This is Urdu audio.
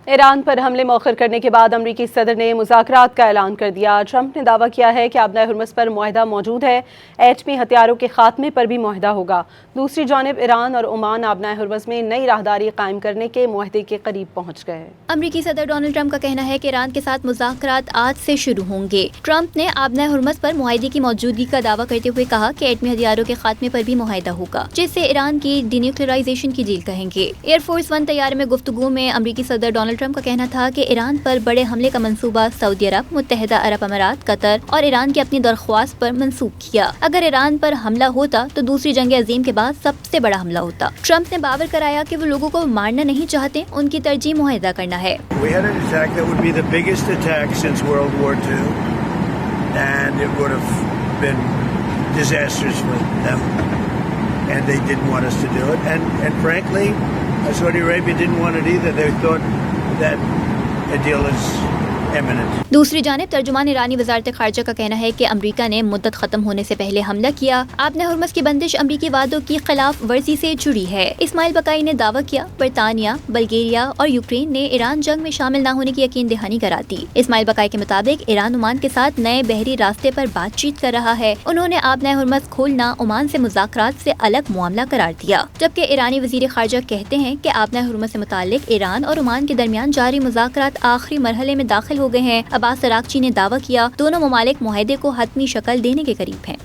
ایران پر حملے مؤخر کرنے کے بعد امریکی صدر نے مذاکرات کا اعلان کر دیا۔ ٹرمپ نے دعویٰ کیا ہے کہ آبنۂ ہرمز پر معاہدہ موجود ہے، ایٹمی ہتھیاروں کے خاتمے پر بھی معاہدہ ہوگا۔ دوسری جانب ایران اور عمان آبنۂ ہرمز میں نئی راہداری قائم کرنے کے معاہدے کے قریب پہنچ گئے۔ امریکی صدر ڈونلڈ ٹرمپ کا کہنا ہے کہ ایران کے ساتھ مذاکرات آج سے شروع ہوں گے۔ ٹرمپ نے آبنۂ ہرمز پر معاہدے کی موجودگی کا دعویٰ کرتے ہوئے کہا کہ ایٹمی ہتھیاروں کے خاتمے پر بھی معاہدہ ہوگا، جسے ایران کی ڈی نیوکلیئرائزیشن کی ڈیل کہیں گے۔ ایئر فورس ون طیارے میں گفتگو میں امریکی صدر ڈونلڈ ٹرمپ کا کہنا تھا کہ ایران پر بڑے حملے کا منصوبہ سعودی عرب، متحدہ عرب امارات، قطر اور ایران کی اپنی درخواست پر منسوخ کیا۔ اگر ایران پر حملہ ہوتا تو دوسری جنگ عظیم کے بعد سب سے بڑا حملہ ہوتا۔ ٹرمپ نے باور کرایا کہ وہ لوگوں کو مارنا نہیں چاہتے، ان کی ترجیح معاہدہ کرنا ہے۔ We had an attack that would be the biggest attack since World War II, and it would have been disastrous for them, and they didn't want us to do it. And frankly, Saudi Arabia didn't want it either. They thought that a deal is imminent. دوسری جانب ترجمان ایرانی وزارت خارجہ کا کہنا ہے کہ امریکہ نے مدت ختم ہونے سے پہلے حملہ کیا۔ آبنۂ ہرمز کی بندش امریکی وعدوں کی خلاف ورزی سے جڑی ہے۔ اسماعیل بقائی نے دعویٰ کیا برطانیہ، بلگیریا اور یوکرین نے ایران جنگ میں شامل نہ ہونے کی یقین دہانی کرا دی۔ اسماعیل بقائی کے مطابق ایران عمان کے ساتھ نئے بحری راستے پر بات چیت کر رہا ہے۔ انہوں نے آبنۂ ہرمز کھولنا عمان سے مذاکرات سے الگ معاملہ قرار دیا، جبکہ ایرانی وزیر خارجہ کہتے ہیں کہ آبنۂ ہرمز سے متعلق ایران اور عمان کے درمیان جاری مذاکرات آخری مرحلے میں داخل ہو گئے ہیں۔ عباس اراغچی نے دعویٰ کیا دونوں ممالک معاہدے کو حتمی شکل دینے کے قریب ہیں۔